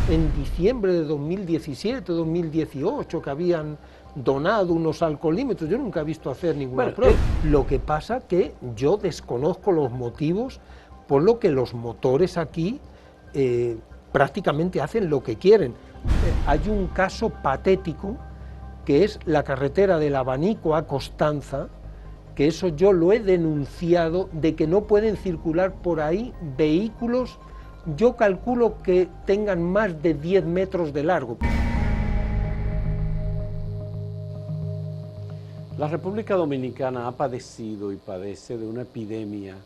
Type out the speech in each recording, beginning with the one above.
en diciembre de 2017, 2018, que habían donado unos alcoholímetros. Yo nunca he visto hacer ninguna prueba. Lo que pasa que yo desconozco los motivos por lo que los motores aquí prácticamente hacen lo que quieren. Hay un caso patético que es la carretera del Abanico a Constanza, que eso yo lo he denunciado, de que no pueden circular por ahí vehículos, yo calculo que tengan más de 10 metros de largo. La República Dominicana ha padecido y padece de una epidemia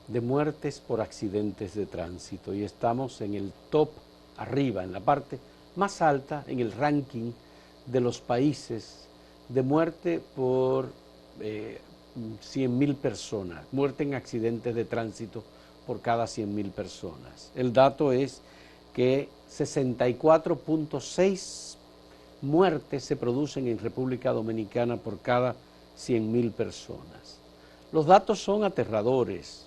de muertes por accidentes de tránsito y estamos en el top arriba, en la parte más alta en el ranking de los países de muerte por 100.000 personas, muerte en accidentes de tránsito por cada 100.000 personas. El dato es que 64.6 muertes se producen en República Dominicana por cada 100.000 personas. Los datos son aterradores.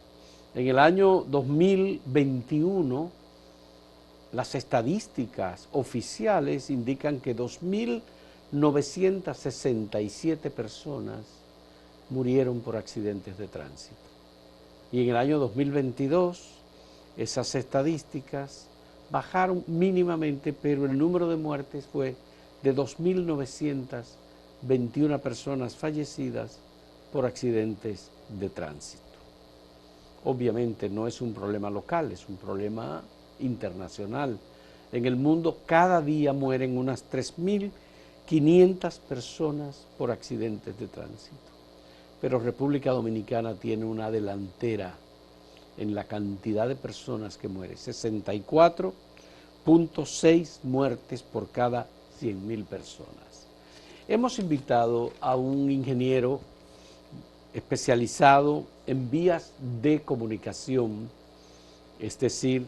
En el año 2021, las estadísticas oficiales indican que 2.967 personas murieron por accidentes de tránsito. Y en el año 2022, esas estadísticas bajaron mínimamente, pero el número de muertes fue de 2.921 personas fallecidas por accidentes de tránsito. Obviamente no es un problema local, es un problema internacional. En el mundo cada día mueren unas 3.500 personas por accidentes de tránsito. Pero República Dominicana tiene una delantera en la cantidad de personas que mueren, 64.6 muertes por cada 100.000 personas. Hemos invitado a un ingeniero especializado en vías de comunicación, es decir,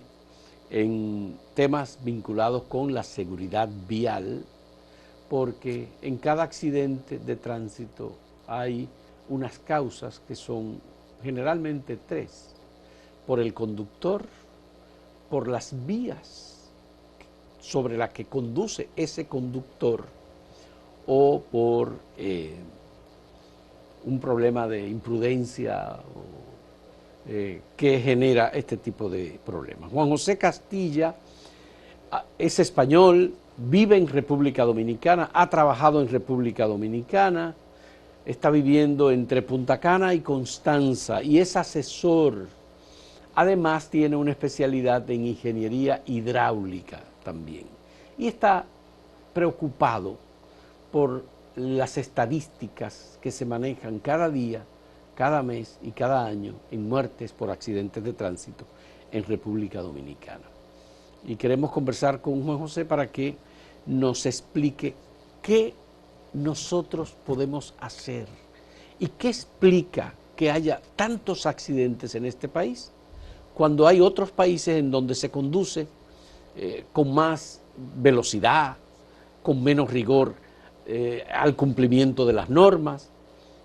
en temas vinculados con la seguridad vial, porque en cada accidente de tránsito hay unas causas que son generalmente tres: por el conductor, por las vías sobre las que conduce ese conductor o por un problema de imprudencia que genera este tipo de problemas. Juan José Castilla es español, vive en República Dominicana, ha trabajado en República Dominicana, está viviendo entre Punta Cana y Constanza y es asesor. Además tiene una especialidad en ingeniería hidráulica también y está preocupado por las estadísticas que se manejan cada día, cada mes y cada año en muertes por accidentes de tránsito en República Dominicana. Y queremos conversar con Juan José para que nos explique qué nosotros podemos hacer y qué explica que haya tantos accidentes en este país cuando hay otros países en donde se conduce con más velocidad, con menos rigor al cumplimiento de las normas.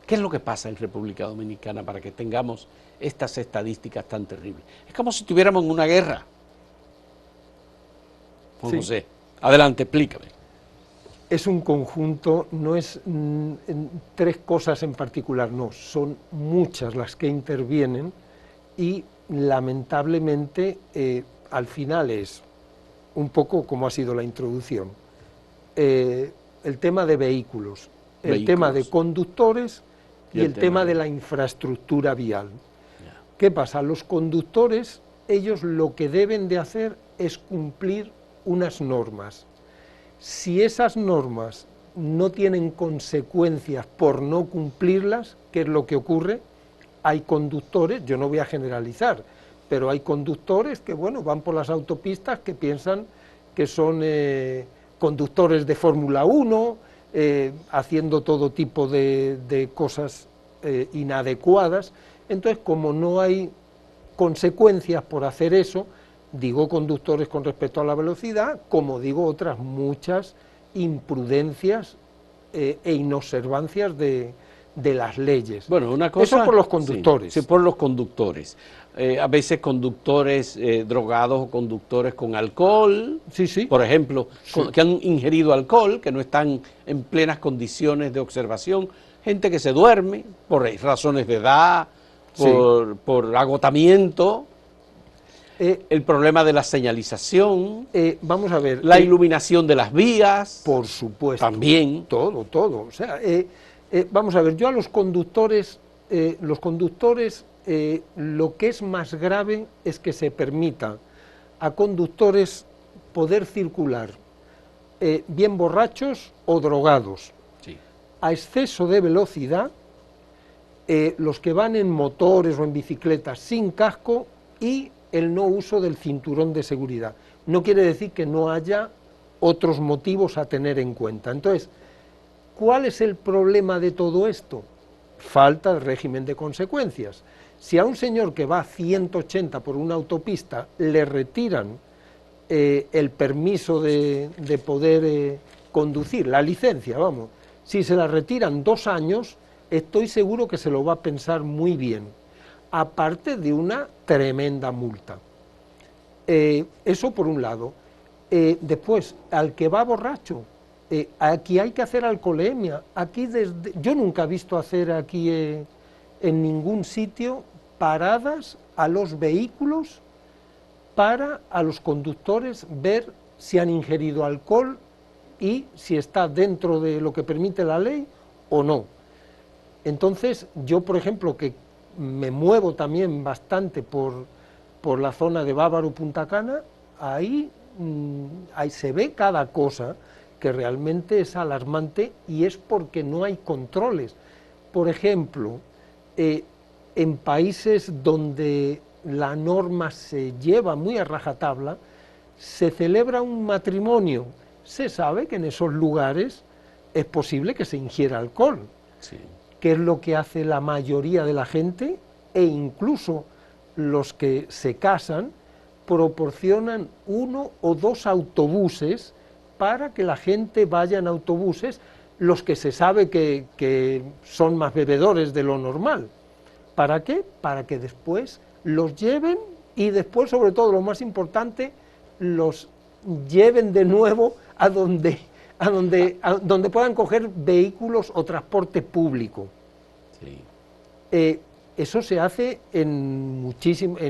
¿Qué es lo que pasa en República Dominicana para que tengamos estas estadísticas tan terribles? Es como si estuviéramos en una guerra. Juan José, adelante, explícame. Es un conjunto, no es tres cosas en particular, no, son muchas las que intervienen y lamentablemente al final es un poco como ha sido la introducción. El tema de vehículos, el tema de conductores y el tema de la infraestructura vial. ¿Qué pasa? Los conductores, ellos lo que deben de hacer es cumplir unas normas. Si esas normas no tienen consecuencias por no cumplirlas, ¿qué es lo que ocurre? Hay conductores, yo no voy a generalizar, pero hay conductores que, bueno, van por las autopistas que piensan que son conductores de Fórmula 1, haciendo todo tipo de cosas inadecuadas. Entonces, como no hay consecuencias por hacer eso, digo conductores con respecto a la velocidad, como digo otras muchas imprudencias e inobservancias de de las leyes. Bueno, una cosa, eso por los conductores. Sí, por los conductores. A veces conductores drogados o conductores con alcohol, Sí, sí. por ejemplo, Sí. que han ingerido alcohol, que no están en plenas condiciones de observación, gente que se duerme por razones de edad, por agotamiento, el problema de la señalización, vamos a ver. la iluminación de las vías, por supuesto. también. Todo, todo. O sea, vamos a ver, yo a los conductores, lo que es más grave es que se permita a conductores poder circular bien borrachos o drogados, Sí. a exceso de velocidad, los que van en motores o en bicicletas sin casco y el no uso del cinturón de seguridad. No quiere decir que no haya otros motivos a tener en cuenta. Entonces, ¿cuál es el problema de todo esto? Falta de régimen de consecuencias. Si a un señor que va a 180 por una autopista le retiran el permiso de poder conducir, la licencia, vamos, si se la retiran 2 años, estoy seguro que se lo va a pensar muy bien, aparte de una tremenda multa. Eso por un lado. Después, al que va borracho, aquí hay que hacer alcoholemia. Aquí yo nunca he visto hacer aquí en ningún sitio paradas a los vehículos para a los conductores ver si han ingerido alcohol y si está dentro de lo que permite la ley o no. Entonces, yo, por ejemplo, que me muevo también bastante por la zona de Bávaro, Punta Cana, ahí se ve cada cosa que realmente es alarmante y es porque no hay controles. Por ejemplo, en países donde la norma se lleva muy a rajatabla, se celebra un matrimonio, se sabe que en esos lugares es posible que se ingiera alcohol. Sí. Que es lo que hace la mayoría de la gente, e incluso los que se casan proporcionan 1 o 2 autobuses para que la gente vaya en autobuses, los que se sabe que son más bebedores de lo normal. ¿Para qué? Para que después los lleven y después, sobre todo, lo más importante, los lleven de nuevo a donde puedan coger vehículos o transporte público. Sí. Eso se hace en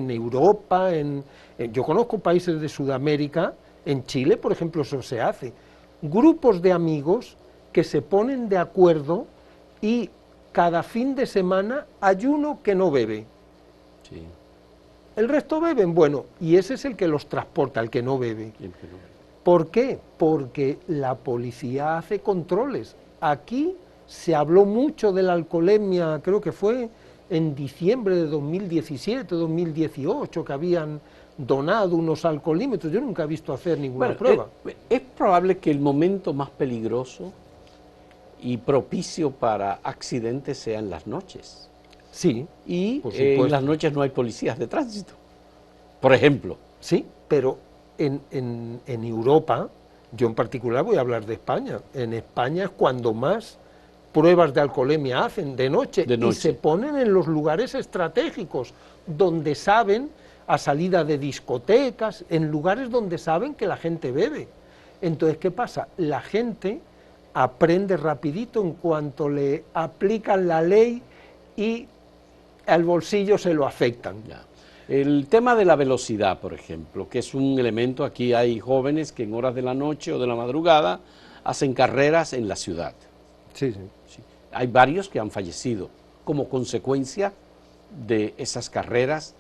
Europa, yo conozco países de Sudamérica, en Chile, por ejemplo, eso se hace. Grupos de amigos que se ponen de acuerdo y cada fin de semana hay uno que no bebe. Sí. El resto beben, bueno, y ese es el que los transporta, el que no bebe. El que no bebe. ¿Por qué? Porque la policía hace controles. Aquí se habló mucho de la alcoholemia, creo que fue en diciembre de 2017, 2018, que habían donado unos alcoholímetros. Yo nunca he visto hacer ninguna prueba. Es probable que el momento más peligroso y propicio para accidentes sea en las noches. Sí, Y por supuesto. en las noches no hay policías de tránsito, por ejemplo. Sí, pero en Europa, yo en particular voy a hablar de España, en España es cuando más pruebas de alcoholemia hacen de noche. Y se ponen en los lugares estratégicos, donde saben, a salida de discotecas, en lugares donde saben que la gente bebe. Entonces, ¿qué pasa? La gente aprende rapidito en cuanto le aplican la ley y al bolsillo se lo afectan. Ya. El tema de la velocidad, por ejemplo, que es un elemento, aquí hay jóvenes que en horas de la noche o de la madrugada hacen carreras en la ciudad. Sí, sí. Sí. Hay varios que han fallecido como consecuencia de esas carreras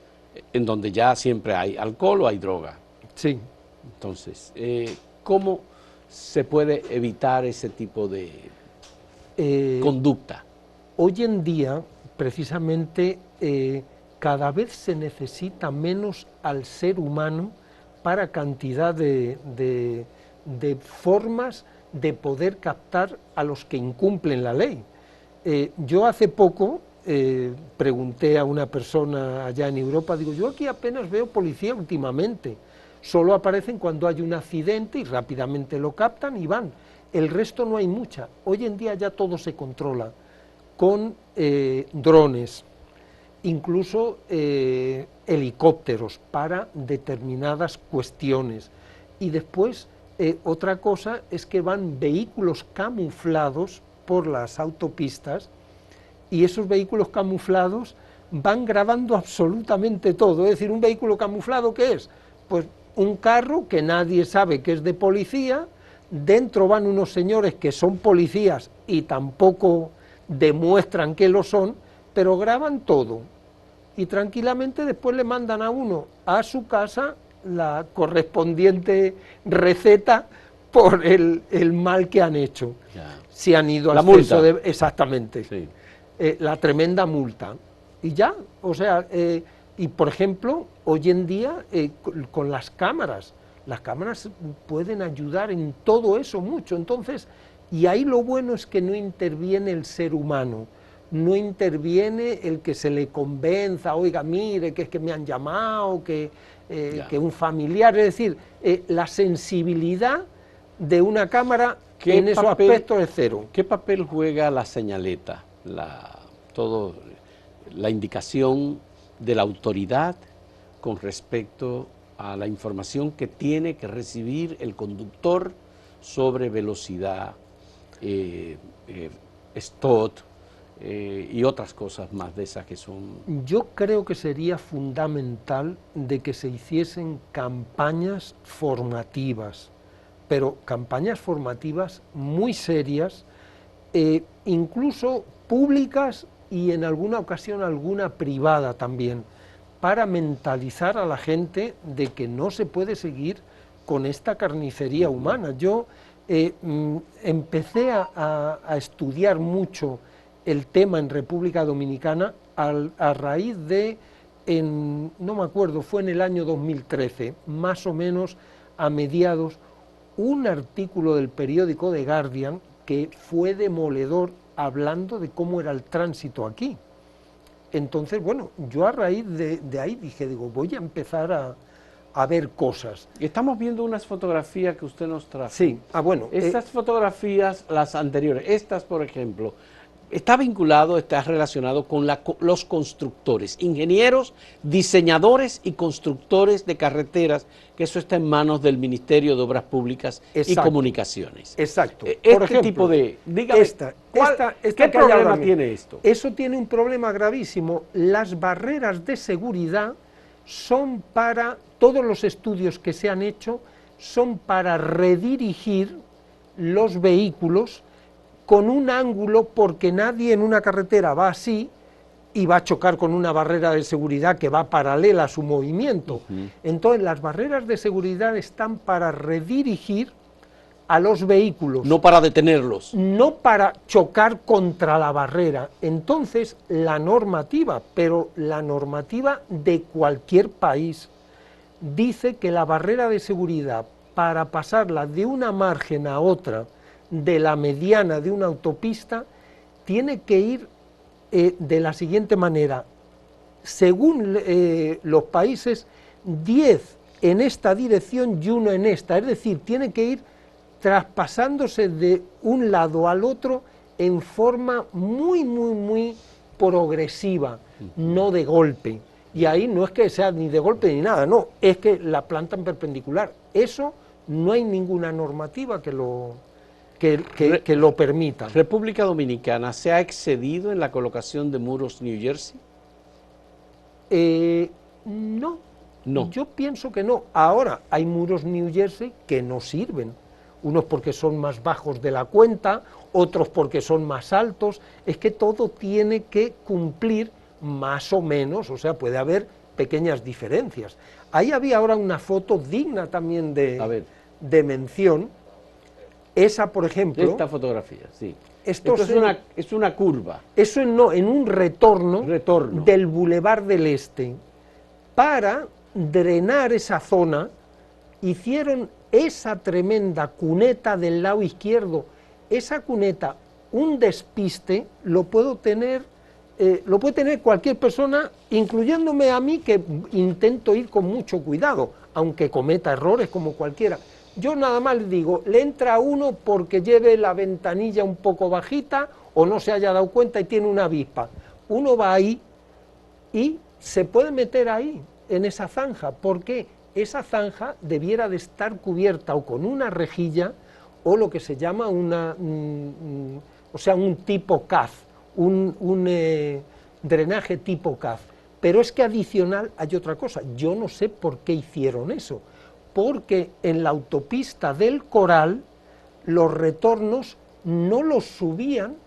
en donde ya siempre hay alcohol o hay droga. Sí. Entonces, ¿cómo se puede evitar ese tipo de conducta? Hoy en día, precisamente, cada vez se necesita menos al ser humano para cantidad de formas de poder captar a los que incumplen la ley. Yo hace poco pregunté a una persona allá en Europa, digo, yo aquí apenas veo policía últimamente, solo aparecen cuando hay un accidente y rápidamente lo captan y van, el resto no hay mucha. Hoy en día ya todo se controla con drones, incluso helicópteros para determinadas cuestiones. Y después, otra cosa es que van vehículos camuflados por las autopistas, y esos vehículos camuflados van grabando absolutamente todo. Es decir, un vehículo camuflado, ¿qué es? Pues un carro que nadie sabe que es de policía, dentro van unos señores que son policías y tampoco demuestran que lo son, pero graban todo. Y tranquilamente después le mandan a uno a su casa la correspondiente receta por el mal que han hecho. Ya. Si han ido al La multa. Exactamente. Sí. La tremenda multa. Y ya, o sea, y por ejemplo, hoy en día con las cámaras pueden ayudar en todo eso mucho. Entonces, y ahí lo bueno es que no interviene el ser humano, no interviene el que se le convenza, oiga, mire, que es que me han llamado, que un familiar, es decir, la sensibilidad de una cámara en esos aspectos es cero. ¿Qué papel juega la señaleta, la indicación de la autoridad con respecto a la información que tiene que recibir el conductor sobre velocidad, stop y otras cosas más de esas que son? Yo creo que sería fundamental de que se hiciesen campañas formativas, pero campañas formativas muy serias, incluso públicas y en alguna ocasión alguna privada también, para mentalizar a la gente de que no se puede seguir con esta carnicería humana. Yo empecé a estudiar mucho el tema en República Dominicana a raíz de, no me acuerdo, fue en el año 2013, más o menos a mediados, un artículo del periódico The Guardian que fue demoledor hablando de cómo era el tránsito aquí. Entonces, bueno, yo a raíz de ahí digo, voy a empezar a ver cosas. Estamos viendo unas fotografías que usted nos trajo. Sí, bueno. Estas fotografías, las anteriores, estas por ejemplo, está relacionado con los constructores, ingenieros, diseñadores y constructores de carreteras, que eso está en manos del Ministerio de Obras Públicas y Comunicaciones. Exacto. Por ejemplo, tipo de... Dígame, ¿qué problema tiene esto? Eso tiene un problema gravísimo. Las barreras de seguridad son para, todos los estudios que se han hecho, son para redirigir los vehículos con un ángulo, porque nadie en una carretera va así y va a chocar con una barrera de seguridad que va paralela a su movimiento. Entonces las barreras de seguridad están para redirigir a los vehículos. No para detenerlos. No para chocar contra la barrera. Entonces la normativa, pero la normativa de cualquier país, dice que la barrera de seguridad, para pasarla de una margen a otra, de la mediana de una autopista, tiene que ir de la siguiente manera: según los países, 10 en esta dirección y 1 en esta, es decir, tiene que ir traspasándose de un lado al otro en forma muy progresiva, no de golpe. Y ahí no es que sea ni de golpe ni nada, no, es que la plantan perpendicular. Eso no hay ninguna normativa que lo permita. ¿República Dominicana se ha excedido en la colocación de muros New Jersey? No. No. Yo pienso que no. Ahora, hay muros New Jersey que no sirven. Unos porque son más bajos de la cuenta, otros porque son más altos. Es que todo tiene que cumplir más o menos, o sea, puede haber pequeñas diferencias. Ahí había ahora una foto digna también de mención. Esa, por ejemplo... Esta fotografía, sí. Esto es una curva. Eso en un retorno del Boulevard del Este. Para drenar esa zona, hicieron esa tremenda cuneta del lado izquierdo. Esa cuneta, un despiste, lo puede tener cualquier persona, incluyéndome a mí, que intento ir con mucho cuidado, aunque cometa errores como cualquiera. Yo nada más le digo, le entra uno porque lleve la ventanilla un poco bajita o no se haya dado cuenta y tiene una avispa. Uno va ahí y se puede meter ahí, en esa zanja, porque esa zanja debiera de estar cubierta o con una rejilla o lo que se llama un tipo CAF, un drenaje tipo CAF. Pero es que adicional hay otra cosa, yo no sé por qué hicieron eso, porque en la autopista del Coral los retornos no los subían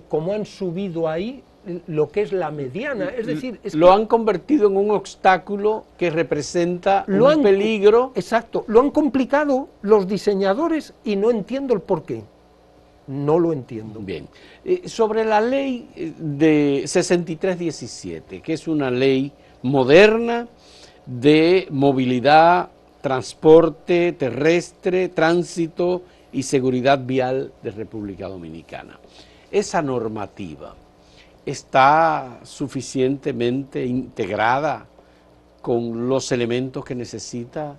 como han subido ahí lo que es la mediana, es decir... Lo han convertido en un obstáculo que representa un peligro. Exacto, lo han complicado los diseñadores y no entiendo el porqué. No lo entiendo. Bien. Sobre la ley de 6317, que es una ley moderna de movilidad, transporte terrestre, tránsito y seguridad vial de República Dominicana. Esa normativa está suficientemente integrada con los elementos que necesita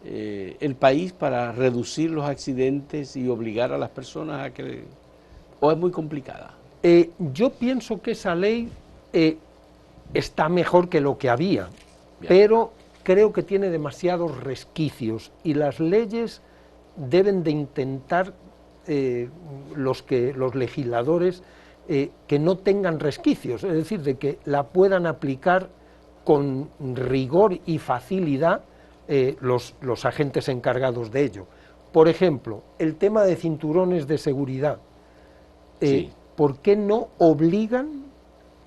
el país para reducir los accidentes y obligar a las personas a que... ¿O es muy complicada? Yo pienso que esa ley está mejor que lo que había, Bien. Pero creo que tiene demasiados resquicios y las leyes deben de intentar los legisladores que no tengan resquicios, es decir, de que la puedan aplicar con rigor y facilidad los agentes encargados de ello. Por ejemplo, el tema de cinturones de seguridad. Sí. ¿Por qué no obligan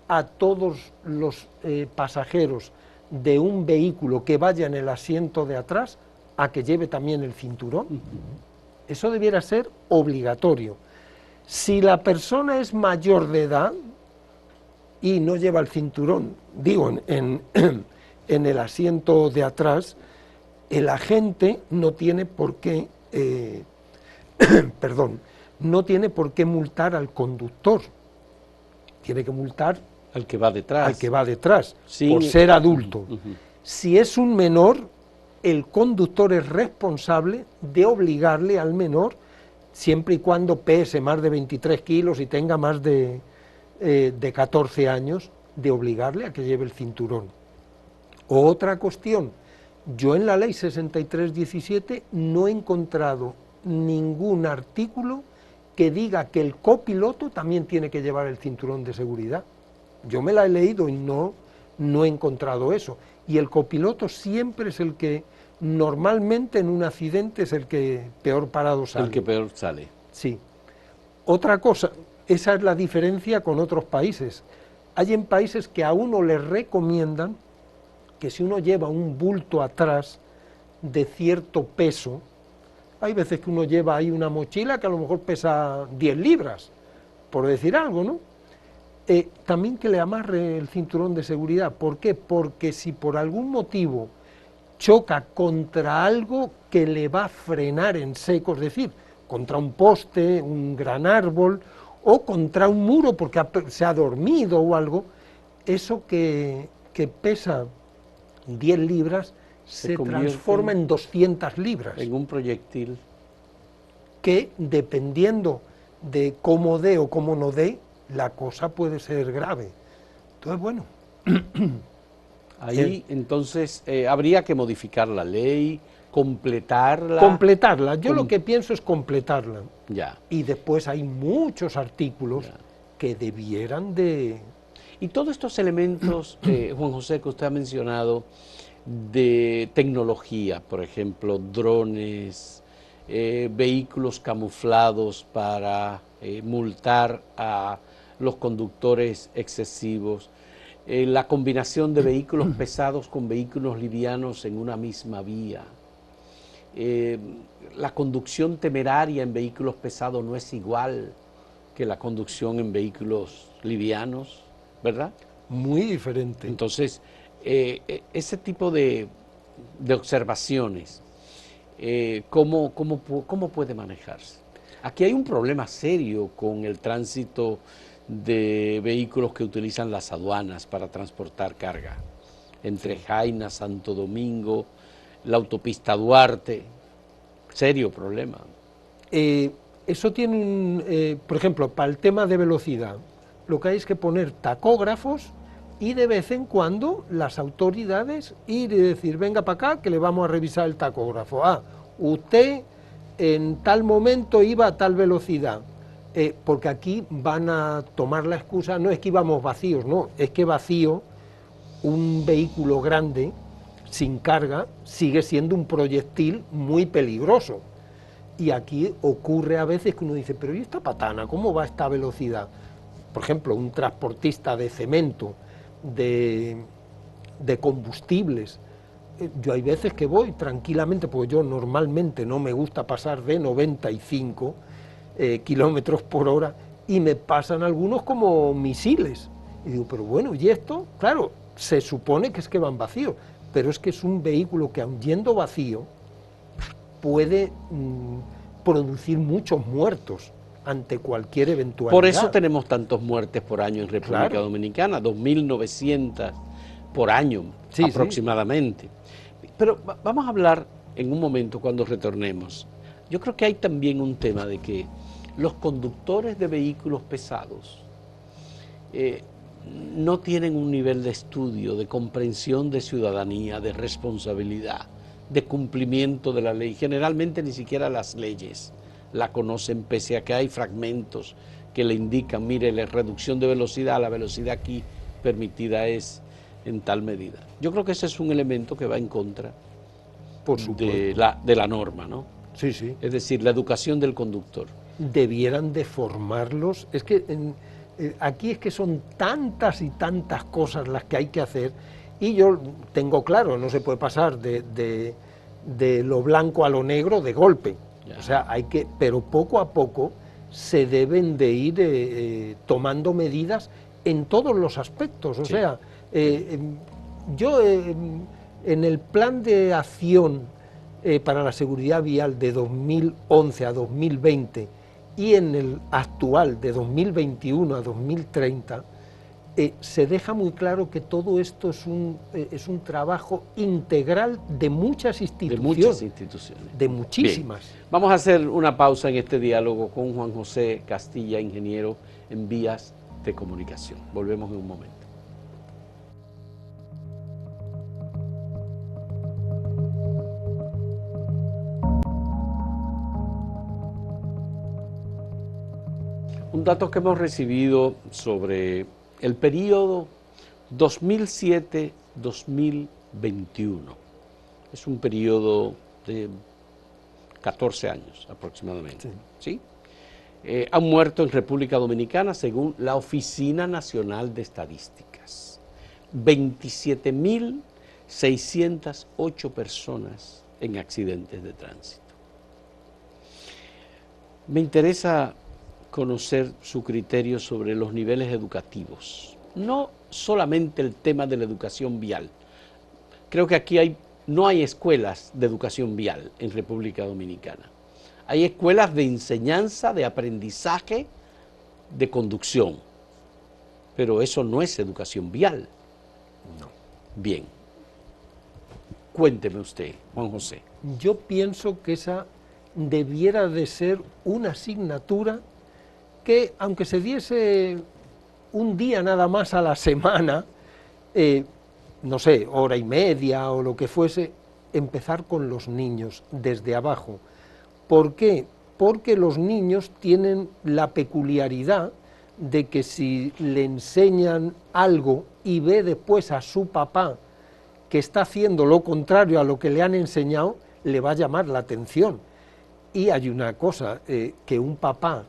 a todos los pasajeros de un vehículo que vaya en el asiento de atrás a que lleve también el cinturón? Eso debiera ser obligatorio. Si la persona es mayor de edad y no lleva el cinturón, digo, en el asiento de atrás, el agente no tiene por qué, no tiene por qué multar al conductor, tiene que multar al que va detrás. Al que va detrás, sí, por ser adulto. Si es un menor, el conductor es responsable de obligarle al menor, siempre y cuando pese más de 23 kilos y tenga más de 14 años, de obligarle a que lleve el cinturón. Otra cuestión, yo en la ley 6317 no he encontrado ningún artículo que diga que el copiloto también tiene que llevar el cinturón de seguridad. Yo me la he leído y no he encontrado eso. Y el copiloto siempre es el que, normalmente en un accidente, es el que peor parado sale. El que peor sale. Sí. Otra cosa, esa es la diferencia con otros países. Hay en países que a uno le recomiendan que si uno lleva un bulto atrás de cierto peso, hay veces que uno lleva ahí una mochila que a lo mejor pesa 10 libras, por decir algo, ¿no? También que le amarre el cinturón de seguridad. ¿Por qué? Porque si por algún motivo choca contra algo que le va a frenar en seco, es decir, contra un poste, un gran árbol, o contra un muro porque se ha dormido o algo, eso que pesa 10 libras se transforma en 200 libras. En un proyectil. Que dependiendo de cómo dé o cómo no dé, la cosa puede ser grave. Entonces, bueno. Ahí, entonces, habría que modificar la ley, completarla. Completarla. Yo lo que pienso es completarla. Ya. Y después hay muchos artículos que debieran de... Y todos estos elementos, Juan José, que usted ha mencionado, de tecnología, por ejemplo, drones, vehículos camuflados para multar a los conductores excesivos, la combinación de vehículos pesados con vehículos livianos en una misma vía, la conducción temeraria en vehículos pesados no es igual que la conducción en vehículos livianos, ¿verdad? Muy diferente. Entonces, ese tipo de observaciones, ¿cómo puede manejarse? Aquí hay un problema serio con el tránsito de vehículos que utilizan las aduanas para transportar carga, entre Jaina, Santo Domingo, la autopista Duarte, serio problema. eso tiene por ejemplo, para el tema de velocidad, lo que hay es que poner tacógrafos y de vez en cuando las autoridades ir y decir, venga para acá que le vamos a revisar el tacógrafo. Ah, usted en tal momento iba a tal velocidad, porque aquí van a tomar la excusa, no es que íbamos vacíos, no, es que vacío, un vehículo grande, sin carga, sigue siendo un proyectil muy peligroso. Y aquí ocurre a veces que uno dice, pero ¿y esta patana? ¿Cómo va a esta velocidad? Por ejemplo, un transportista de cemento, de combustibles. Yo hay veces que voy tranquilamente, porque yo normalmente no me gusta pasar de 95 kilómetros por hora, y me pasan algunos como misiles. Y digo, pero bueno, ¿y esto? Claro, se supone que es que van vacíos, pero es que es un vehículo que, aun yendo vacío, puede producir muchos muertos ante cualquier eventualidad. Por eso tenemos tantas muertes por año en República Claro. Dominicana, 2.900 por año Sí, aproximadamente. Sí. Pero vamos a hablar en un momento cuando retornemos. Yo creo que hay también un tema de que los conductores de vehículos pesados no tienen un nivel de estudio, de comprensión de ciudadanía, de responsabilidad, de cumplimiento de la ley. Generalmente ni siquiera las leyes la conocen, pese a que hay fragmentos que le indican, mire, la reducción de velocidad, la velocidad aquí permitida es en tal medida. Yo creo que ese es un elemento que va en contra de la norma, ¿no? Sí, sí. Es decir, la educación del conductor. Debieran de formarlos. Es que aquí es que son tantas y tantas cosas las que hay que hacer, y yo tengo claro, no se puede pasar de lo blanco a lo negro de golpe. Ya. O sea, hay que, pero poco a poco se deben de ir tomando medidas en todos los aspectos. O sea, yo en el plan de acción para la seguridad vial de 2011 a 2020 y en el actual de 2021 a 2030, se deja muy claro que todo esto es un trabajo integral de muchas instituciones. De muchas instituciones. De muchísimas. Bien. Vamos a hacer una pausa en este diálogo con Juan José Castilla, ingeniero en vías de comunicación. Volvemos en un momento. Un dato que hemos recibido sobre el periodo 2007-2021. Es un periodo de 14 años aproximadamente. ¿Sí? Han muerto en República Dominicana, según la Oficina Nacional de Estadísticas, 27.608 personas en accidentes de tránsito. Me interesa conocer su criterio sobre los niveles educativos, no solamente el tema de la educación vial. Creo que aquí no hay escuelas de educación vial en República Dominicana. Hay escuelas de enseñanza, de aprendizaje, de conducción, pero eso no es educación vial. No. Bien, cuénteme usted, Juan José. Yo pienso que esa debiera de ser una asignatura que, aunque se diese un día nada más a la semana, no sé, hora y media o lo que fuese, empezar con los niños desde abajo. ¿Por qué? Porque los niños tienen la peculiaridad de que si le enseñan algo y ve después a su papá que está haciendo lo contrario a lo que le han enseñado, le va a llamar la atención. Y hay una cosa, que un papá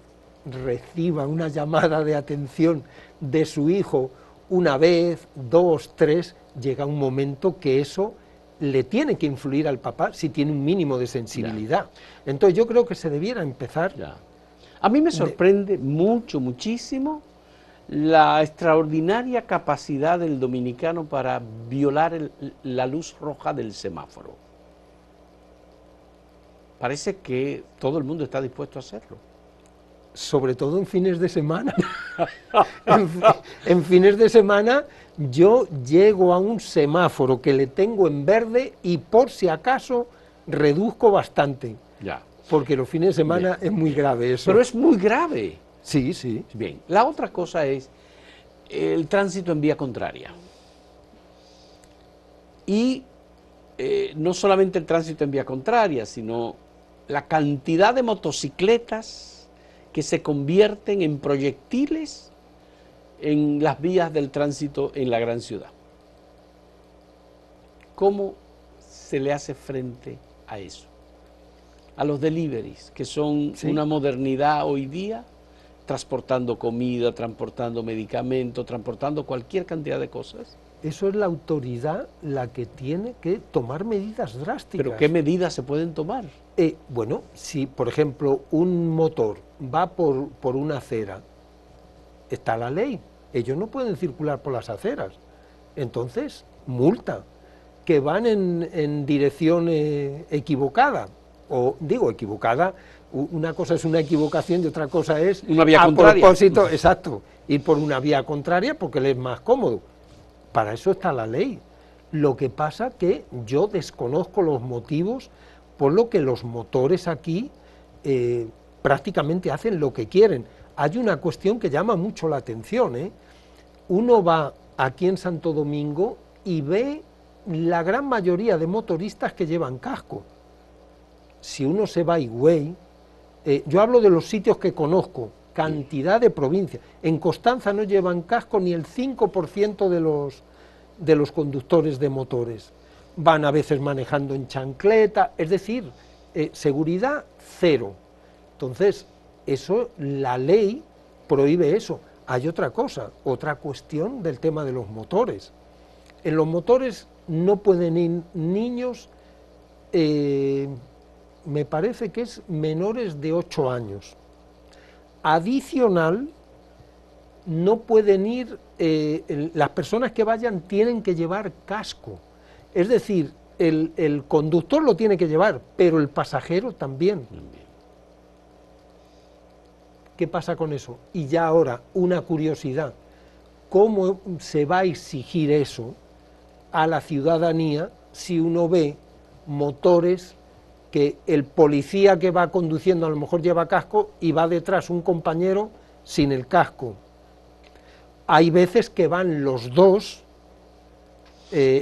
reciba una llamada de atención de su hijo una vez, dos, tres, llega un momento que eso le tiene que influir al papá si tiene un mínimo de sensibilidad. Ya. Entonces yo creo que se debiera empezar. Ya. A mí me sorprende muchísimo la extraordinaria capacidad del dominicano para violar la luz roja del semáforo. Parece que todo el mundo está dispuesto a hacerlo. Sobre todo en fines de semana. en fines de semana yo llego a un semáforo que le tengo en verde y por si acaso reduzco bastante. Ya. porque los fines de semana es muy grave eso. Pero es muy grave. Sí, sí. Bien, la otra cosa es el tránsito en vía contraria. Y no solamente el tránsito en vía contraria, sino la cantidad de motocicletas que se convierten en proyectiles en las vías del tránsito en la gran ciudad. ¿Cómo se le hace frente a eso? A los deliveries, que son una modernidad hoy día, transportando comida, transportando medicamentos, transportando cualquier cantidad de cosas. Eso es la autoridad la que tiene que tomar medidas drásticas. ¿Pero qué medidas se pueden tomar? Bueno, si por ejemplo un motor va por una acera, está la ley, ellos no pueden circular por las aceras, entonces multa. Que van en dirección equivocada, o digo equivocada, una cosa es una equivocación y otra cosa es una vía contraria. Propósito, exacto, ir por una vía contraria porque le es más cómodo. Para eso está la ley. Lo que pasa que yo desconozco los motivos por lo que los motores aquí prácticamente hacen lo que quieren. Hay una cuestión que llama mucho la atención, ¿eh? Uno va aquí en Santo Domingo y ve la gran mayoría de motoristas que llevan casco. Si uno se va a Higüey, yo hablo de los sitios que conozco, cantidad de provincias. En Constanza no llevan casco ni el 5% de los conductores de motores. Van a veces manejando en chancleta, es decir, seguridad cero. Entonces, eso, la ley prohíbe eso. Hay otra cosa, otra cuestión del tema de los motores. En los motores no pueden ir niños, me parece que es menores de 8 años. Adicional, no pueden ir, las personas que vayan tienen que llevar casco. Es decir, el conductor lo tiene que llevar, pero el pasajero también. ¿Qué pasa con eso? Y ya ahora, una curiosidad, ¿cómo se va a exigir eso a la ciudadanía si uno ve motores que el policía que va conduciendo a lo mejor lleva casco y va detrás un compañero sin el casco? Hay veces que van los dos.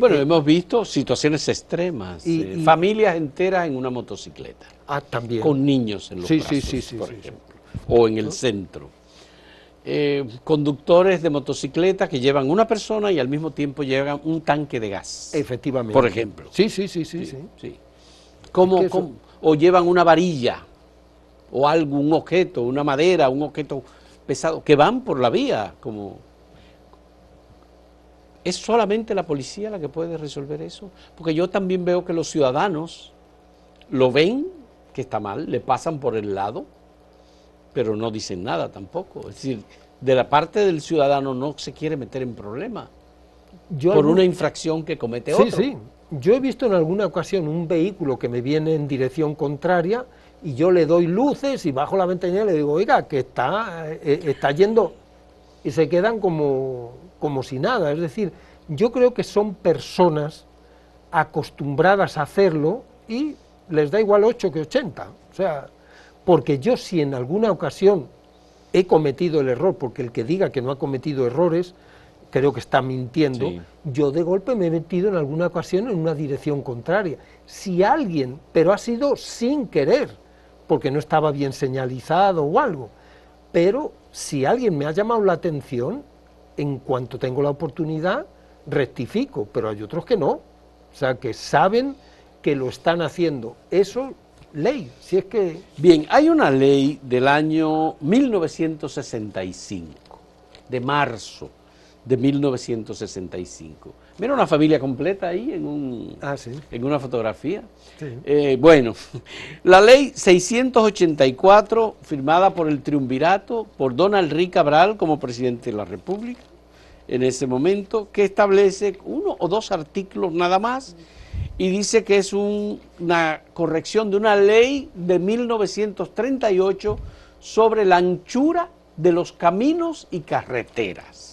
Bueno, hemos visto situaciones extremas, familias enteras en una motocicleta. También. Con niños en los brazos, por ejemplo, o en el centro. Conductores de motocicletas que llevan una persona y al mismo tiempo llevan un tanque de gas. Efectivamente. Por ejemplo. Sí. O llevan una varilla, o algún objeto, una madera, un objeto pesado, que van por la vía. ¿Es solamente la policía la que puede resolver eso? Porque yo también veo que los ciudadanos lo ven, que está mal, le pasan por el lado, pero no dicen nada tampoco. Es decir, de la parte del ciudadano no se quiere meter en problemas por una infracción que comete otro. Sí. Yo he visto en alguna ocasión un vehículo que me viene en dirección contraria y yo le doy luces y bajo la ventanilla y le digo, oiga, que está yendo, y se quedan como si nada. Es decir, yo creo que son personas acostumbradas a hacerlo y les da igual 8 que 80. O sea, porque yo si en alguna ocasión he cometido el error, porque el que diga que no ha cometido errores, creo que está mintiendo, yo de golpe me he metido en alguna ocasión en una dirección contraria. Si alguien, pero ha sido sin querer, porque no estaba bien señalizado o algo, pero si alguien me ha llamado la atención, en cuanto tengo la oportunidad, rectifico, pero hay otros que no, o sea, que saben que lo están haciendo. Eso, ley, si es que... Bien, hay una ley del año 1965, de marzo de 1965. Mira una familia completa ahí en una fotografía. Sí. Bueno, la ley 684, firmada por el triunvirato, por don Alrí Cabral como presidente de la República, en ese momento, que establece 1 o 2 artículos nada más, y dice que es una corrección de una ley de 1938 sobre la anchura de los caminos y carreteras.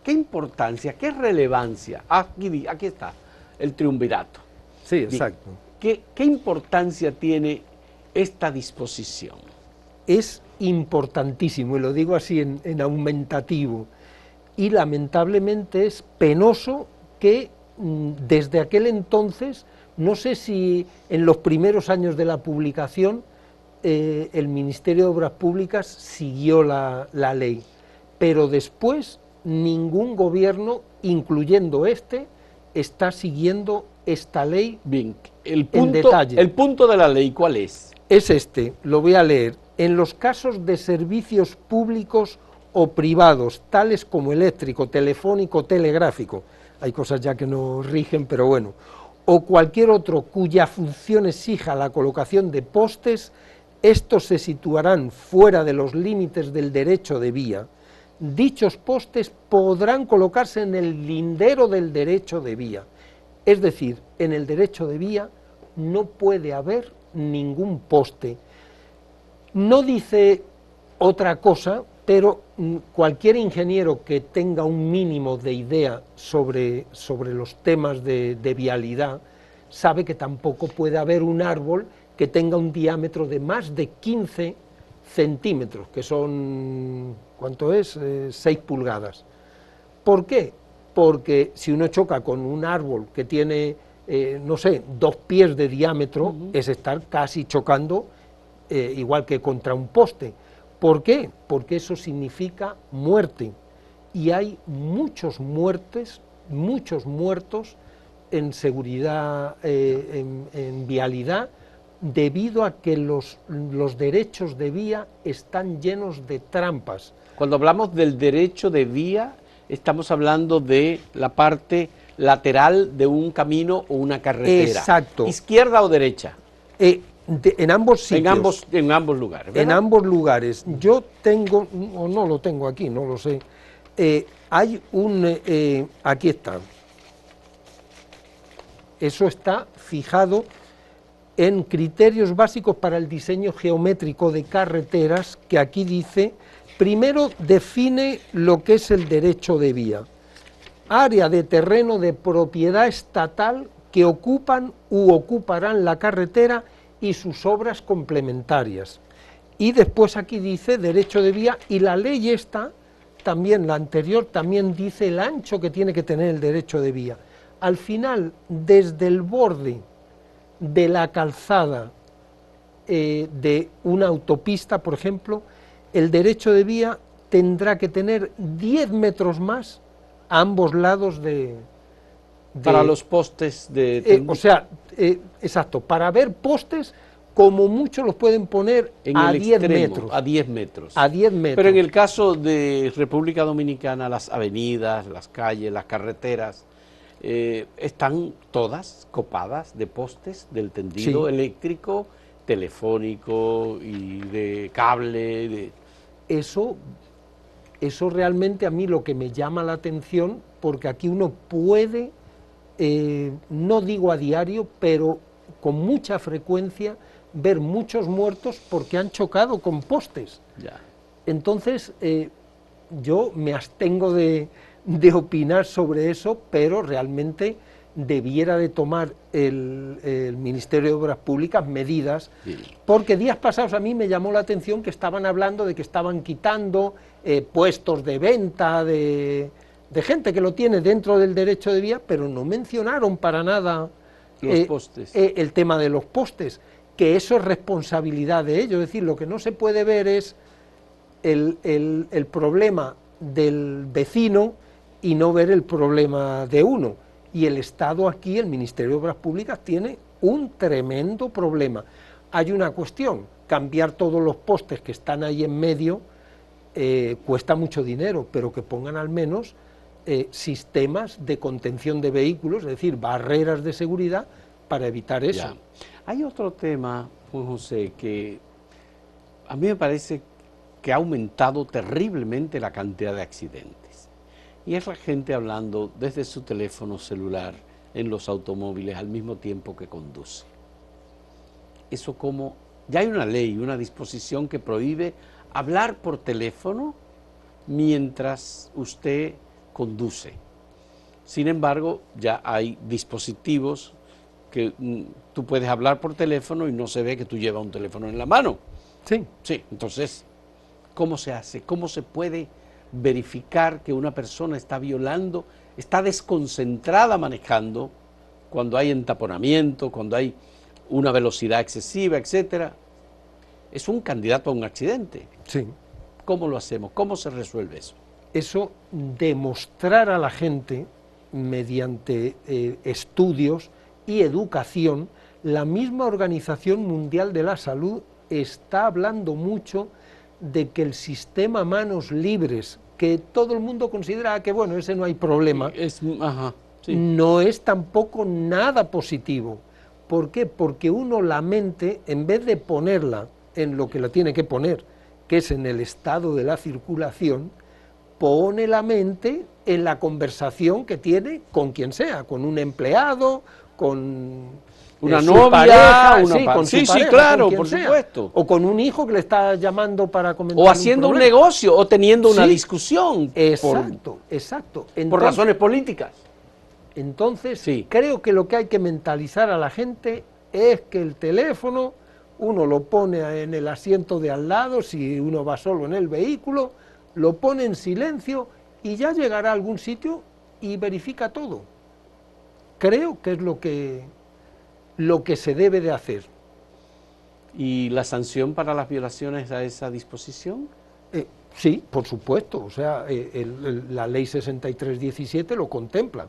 ¿Qué importancia, qué relevancia? Aquí está el triunvirato. Sí, exacto. ¿Qué importancia tiene esta disposición? Es importantísimo, y lo digo así en aumentativo, y lamentablemente es penoso que desde aquel entonces, no sé si en los primeros años de la publicación, el Ministerio de Obras Públicas siguió la ley, pero después ningún gobierno, incluyendo este, está siguiendo esta ley. Bien, en detalle. El punto de la ley, ¿cuál es? Es este, lo voy a leer. En los casos de servicios públicos o privados, tales como eléctrico, telefónico, telegráfico, hay cosas ya que no rigen, pero bueno, o cualquier otro cuya función exija la colocación de postes, estos se situarán fuera de los límites del derecho de vía. Dichos postes podrán colocarse en el lindero del derecho de vía. Es decir, en el derecho de vía no puede haber ningún poste. No dice otra cosa, pero cualquier ingeniero que tenga un mínimo de idea sobre los temas de vialidad sabe que tampoco puede haber un árbol que tenga un diámetro de más de 15 centímetros, que son, ¿cuánto es? 6 pulgadas. ¿Por qué? Porque si uno choca con un árbol que tiene, no sé, 2 pies de diámetro, es estar casi chocando igual que contra un poste. ¿Por qué? Porque eso significa muerte. Y hay muchos muertos en seguridad, en vialidad, debido a que los derechos de vía están llenos de trampas. Cuando hablamos del derecho de vía, estamos hablando de la parte lateral de un camino o una carretera. Exacto. ¿Izquierda o derecha? En ambos sitios. En ambos lugares, ¿verdad? En ambos lugares. Yo tengo, o no lo tengo aquí, no lo sé. Hay aquí está. Eso está fijado en criterios básicos para el diseño geométrico de carreteras, que aquí dice, primero define lo que es el derecho de vía. Área de terreno de propiedad estatal que ocupan u ocuparán la carretera y sus obras complementarias. Y después aquí dice derecho de vía, y la ley esta, también la anterior, también dice el ancho que tiene que tener el derecho de vía. Al final, desde el borde de la calzada de una autopista, por ejemplo, el derecho de vía tendrá que tener 10 metros más a ambos lados para los postes de... exacto, para ver postes, como mucho los pueden poner en a el 10 extremo, metros. a 10 metros. A 10 metros. Pero en el caso de República Dominicana, las avenidas, las calles, las carreteras, están todas copadas de postes del tendido eléctrico, telefónico y de cable. Eso realmente a mí lo que me llama la atención, porque aquí uno puede, no digo a diario, pero con mucha frecuencia, ver muchos muertos porque han chocado con postes. Ya. Entonces, yo me abstengo de opinar sobre eso, pero realmente debiera de tomar el Ministerio de Obras Públicas medidas, porque días pasados a mí me llamó la atención que estaban hablando de que estaban quitando puestos de venta de gente que lo tiene dentro del derecho de vía, pero no mencionaron para nada los postes. El tema de los postes, que eso es responsabilidad de ellos. Es decir, lo que no se puede ver es el problema del vecino y no ver el problema de uno. Y el Estado aquí, el Ministerio de Obras Públicas, tiene un tremendo problema. Hay una cuestión, cambiar todos los postes que están ahí en medio cuesta mucho dinero, pero que pongan al menos sistemas de contención de vehículos, es decir, barreras de seguridad para evitar eso. Ya. Hay otro tema, Juan José, que a mí me parece que ha aumentado terriblemente la cantidad de accidentes. Y es la gente hablando desde su teléfono celular en los automóviles al mismo tiempo que conduce. Eso como, ya hay una ley, una disposición que prohíbe hablar por teléfono mientras usted conduce. Sin embargo, ya hay dispositivos que tú puedes hablar por teléfono y no se ve que tú llevas un teléfono en la mano. Sí. Sí, entonces, ¿cómo se hace? ¿Cómo se puede verificar que una persona está violando, está desconcentrada manejando, cuando hay entaponamiento, cuando hay una velocidad excesiva, etcétera? Es un candidato a un accidente. Sí. ¿Cómo lo hacemos? ¿Cómo se resuelve eso? Eso, demostrar a la gente, mediante estudios y educación. La misma Organización Mundial de la Salud está hablando mucho de que el sistema manos libres, que todo el mundo considera que bueno, ese no hay problema, Sí. no es tampoco nada positivo. ¿Por qué? Porque uno, la mente, en vez de ponerla en lo que la tiene que poner, que es en el estado de la circulación, pone la mente en la conversación que tiene con quien sea, con un empleado, con una su novia, pareja, una sí, con su sí, pareja, claro, con quien por sea, supuesto. o con un hijo que le está llamando para comentar O haciendo un problema. negocio, o teniendo una Sí, discusión. Exacto, exacto. Por Entonces, razones políticas. entonces, Sí. creo que lo que hay que mentalizar a la gente es que el teléfono uno lo pone en el asiento de al lado, si uno va solo en el vehículo, lo pone en silencio y ya llegará a algún sitio y verifica todo. Creo que es lo que se debe de hacer. ¿Y la sanción para las violaciones a esa disposición? Sí, por supuesto, o sea, la ley 6317 lo contempla.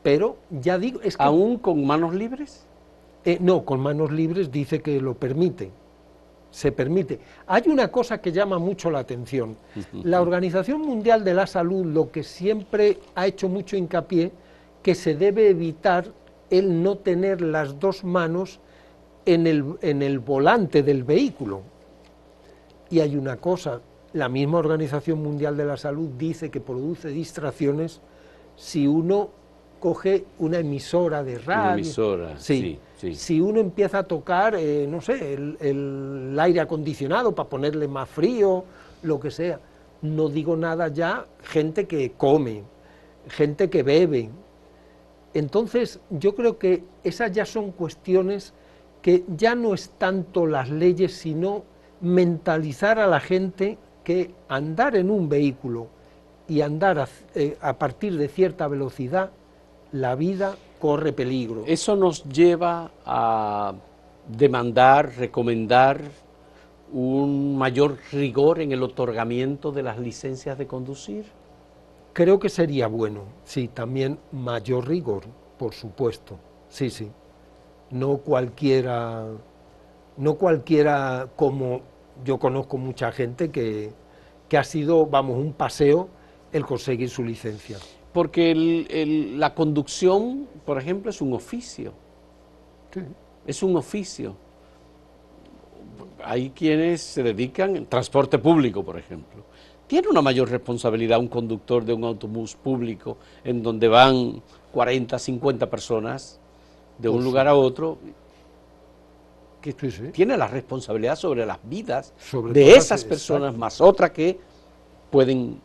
Pero, ya digo, es que... ¿Aún con manos libres? No, con manos libres dice que lo permite, se permite. Hay una cosa que llama mucho la atención. La Organización Mundial de la Salud lo que siempre ha hecho mucho hincapié, que se debe evitar el no tener las dos manos en el volante del vehículo. Y hay una cosa, la misma Organización Mundial de la Salud dice que produce distracciones si uno coge una emisora de radio. Una emisora, sí. Si uno empieza a tocar, no sé, el aire acondicionado para ponerle más frío, lo que sea. No digo nada ya, gente que come, gente que bebe. Entonces, yo creo que esas ya son cuestiones que ya no es tanto las leyes, sino mentalizar a la gente que andar en un vehículo y andar a partir de cierta velocidad, la vida corre peligro. Eso nos lleva a demandar, recomendar un mayor rigor en el otorgamiento de las licencias de conducir. Creo que sería bueno, sí, también mayor rigor, por supuesto, sí, sí. No cualquiera, como yo conozco mucha gente que ha sido, vamos, un paseo el conseguir su licencia. Porque la conducción, por ejemplo, es un oficio. Sí. Es un oficio. Hay quienes se dedican en transporte público, por ejemplo. Tiene una mayor responsabilidad un conductor de un autobús público en donde van 40, 50 personas de un lugar a otro, que sí. Tiene la responsabilidad sobre las vidas sobre de todas, esas personas, exacto. más otras que pueden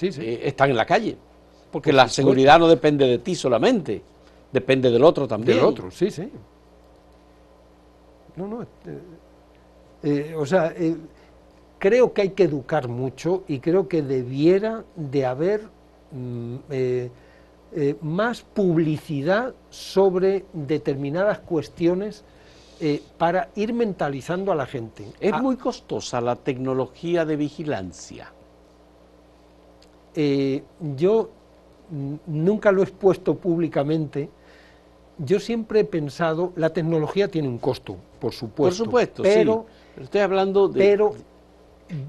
estar en la calle. Porque la seguridad no depende de ti solamente, depende del otro también. Del otro, sí, sí. No, o sea, creo que hay que educar mucho y creo que debiera de haber más publicidad sobre determinadas cuestiones para ir mentalizando a la gente. Es muy costosa la tecnología de vigilancia. Yo nunca lo he expuesto públicamente. Yo siempre he pensado, la tecnología tiene un costo, por supuesto. Por supuesto, pero, sí. Pero estoy hablando de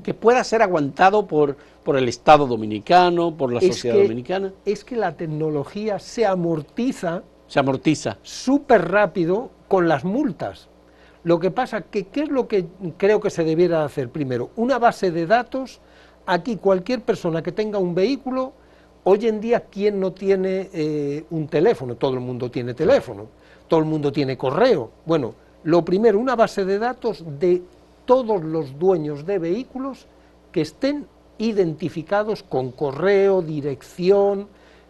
que pueda ser aguantado por el Estado dominicano, por la sociedad dominicana. Es que la tecnología se amortiza. Se amortiza. Súper rápido con las multas. Lo que pasa, ¿qué es lo que creo que se debiera hacer primero? Una base de datos. Aquí cualquier persona que tenga un vehículo, hoy en día, ¿quién no tiene un teléfono? Todo el mundo tiene teléfono, todo el mundo tiene correo. Bueno, lo primero, una base de datos de todos los dueños de vehículos que estén identificados con correo, dirección,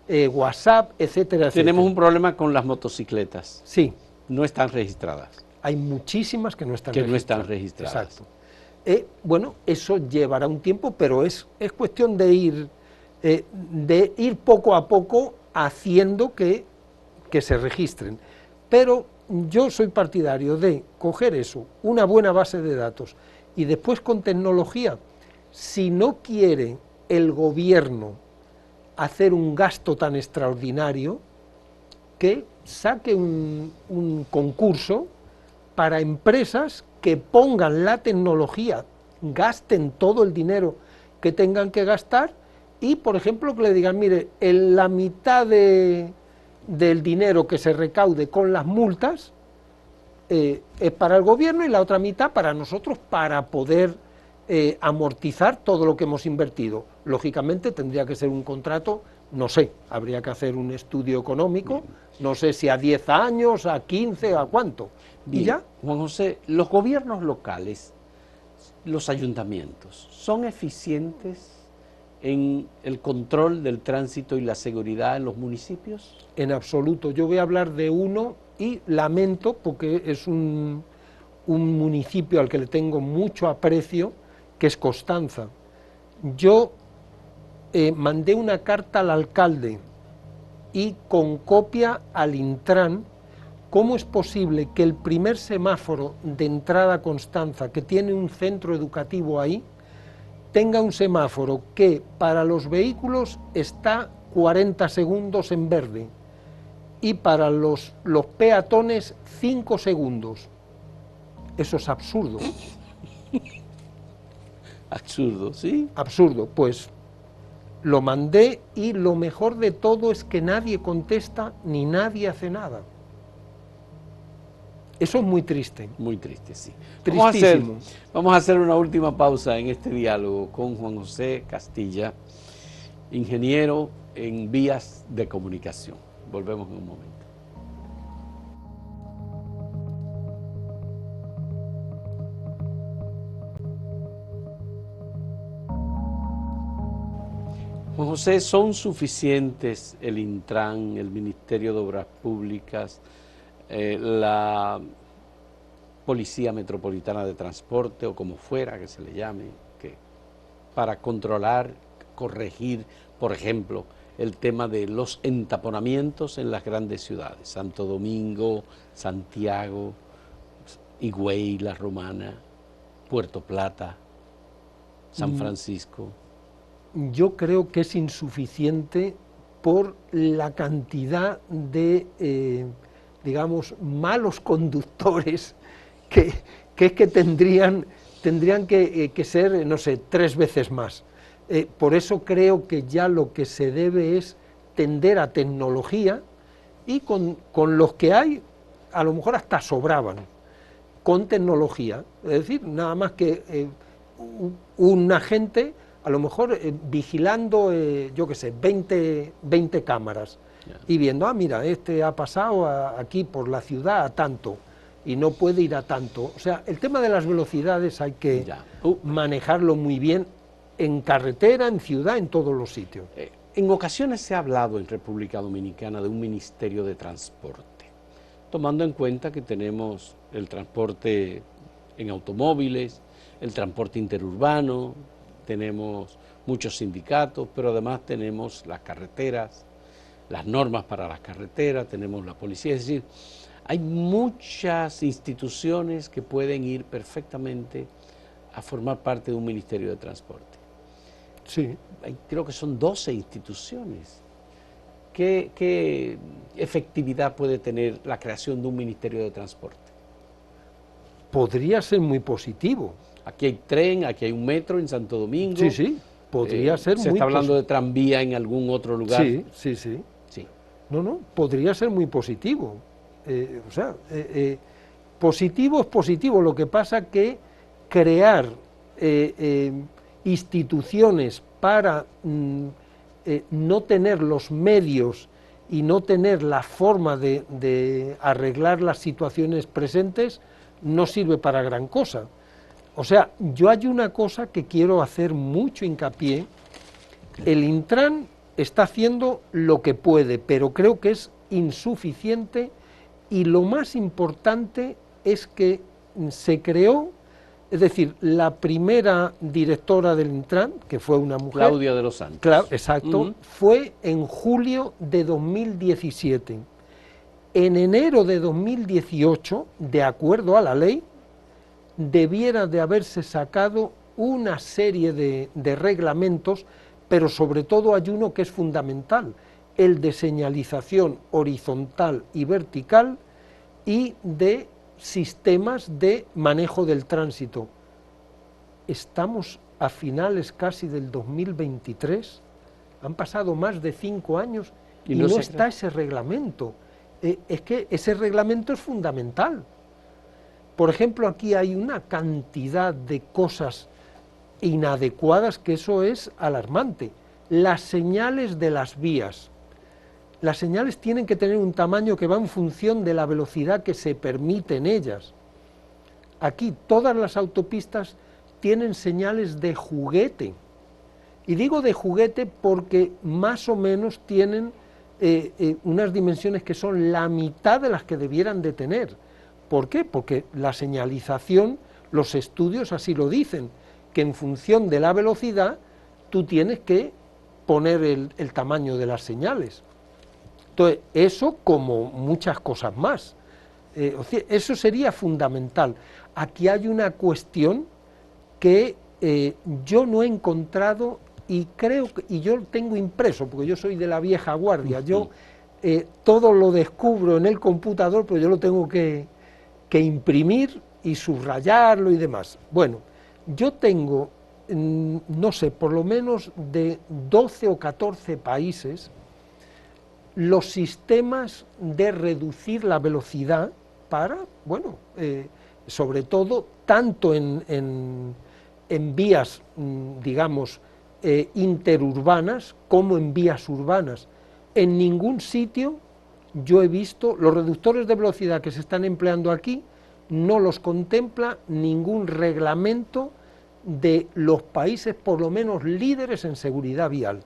WhatsApp, etcétera, etcétera. Tenemos un problema con las motocicletas. Sí. No están registradas. Hay muchísimas que no están registradas. registradas. No están registradas. Exacto. Bueno, eso llevará un tiempo, pero es cuestión de ir poco a poco haciendo que se registren. Pero yo soy partidario de coger eso, una buena base de datos, y después con tecnología, si no quiere el gobierno hacer un gasto tan extraordinario, que saque un concurso para empresas que pongan la tecnología, gasten todo el dinero que tengan que gastar, y por ejemplo que le digan, mire, en la mitad del dinero que se recaude con las multas es para el gobierno y la otra mitad para nosotros, para poder amortizar todo lo que hemos invertido. Lógicamente tendría que ser un contrato, no sé, habría que hacer un estudio económico, no sé si a 10 años, a 15, a cuánto. Bien. ¿Y ya? Juan José, ¿los gobiernos locales, los ayuntamientos, son eficientes en el control del tránsito y la seguridad en los municipios? En absoluto. Yo voy a hablar de uno y lamento, porque es un municipio al que le tengo mucho aprecio, que es Constanza. Yo mandé una carta al alcalde y con copia al Intran. ¿Cómo es posible que el primer semáforo de entrada a Constanza, que tiene un centro educativo ahí, tenga un semáforo que para los vehículos está 40 segundos en verde y para los peatones 5 segundos? Eso es absurdo. Absurdo, ¿sí? Absurdo. Pues lo mandé, y lo mejor de todo es que nadie contesta ni nadie hace nada. Eso es muy triste. Muy triste, sí. Tristísimo. Vamos a hacer una última pausa en este diálogo con Juan José Castilla, ingeniero en vías de comunicación. Volvemos en un momento. Juan José, ¿son suficientes el Intran, el Ministerio de Obras Públicas, la Policía Metropolitana de Transporte, o como fuera que se le llame, para controlar, corregir, por ejemplo, el tema de los entaponamientos en las grandes ciudades, Santo Domingo, Santiago, Higüey, La Romana, Puerto Plata, San Francisco? Yo creo que es insuficiente por la cantidad de, digamos, malos conductores que tendrían que ser, no sé, 3 veces más. Por eso creo que ya lo que se debe es tender a tecnología, y con los que hay, a lo mejor hasta sobraban, con tecnología. Es decir, nada más que un agente, a lo mejor vigilando, yo qué sé, 20 cámaras, y viendo, mira, este ha pasado aquí por la ciudad a tanto, y no puede ir a tanto. O sea, el tema de las velocidades hay que manejarlo muy bien, en carretera, en ciudad, en todos los sitios. En ocasiones se ha hablado en República Dominicana de un Ministerio de Transporte, tomando en cuenta que tenemos el transporte en automóviles, el transporte interurbano, tenemos muchos sindicatos, pero además tenemos las carreteras, las normas para las carreteras, tenemos la policía, es decir, hay muchas instituciones que pueden ir perfectamente a formar parte de un Ministerio de Transporte. Sí. Creo que son 12 instituciones. ¿Qué efectividad puede tener la creación de un Ministerio de Transporte? Podría ser muy positivo. Aquí hay tren, aquí hay un metro en Santo Domingo. Sí, sí, podría ser muy positivo. ¿Se está hablando de tranvía en algún otro lugar? Sí, sí, sí. No, podría ser muy positivo. Positivo es positivo. Lo que pasa que crear instituciones para no tener los medios y no tener la forma de arreglar las situaciones presentes no sirve para gran cosa. O sea, yo hay una cosa que quiero hacer mucho hincapié. El Intran está haciendo lo que puede, pero creo que es insuficiente, y lo más importante es que se creó, es decir, la primera directora del Intran, que fue una mujer, Claudia de los Santos. Claro, exacto, fue en julio de 2017. En enero de 2018, de acuerdo a la ley, debiera de haberse sacado una serie de reglamentos, pero sobre todo hay uno que es fundamental, el de señalización horizontal y vertical y de sistemas de manejo del tránsito. Estamos a finales casi del 2023, han pasado más de 5 años y no está ese reglamento. Es que ese reglamento es fundamental. Por ejemplo, aquí hay una cantidad de cosas inadecuadas que eso es alarmante. Las señales de las vías. Las señales tienen que tener un tamaño que va en función de la velocidad que se permite en ellas. Aquí todas las autopistas tienen señales de juguete. Y digo de juguete porque más o menos tienen unas dimensiones que son la mitad de las que debieran de tener. ¿Por qué? Porque la señalización, los estudios así lo dicen, que en función de la velocidad tú tienes que poner el tamaño de las señales. Entonces, eso como muchas cosas más. Eso sería fundamental. Aquí hay una cuestión que yo no he encontrado y creo que, y yo tengo impreso, porque yo soy de la vieja guardia, yo todo lo descubro en el computador, pero yo lo tengo que imprimir y subrayarlo y demás. Bueno, yo tengo, no sé, por lo menos de 12 o 14 países, los sistemas de reducir la velocidad para, bueno, sobre todo, tanto en vías, digamos, interurbanas como en vías urbanas. En ningún sitio yo he visto los reductores de velocidad que se están empleando aquí, no los contempla ningún reglamento de los países, por lo menos líderes en seguridad vial.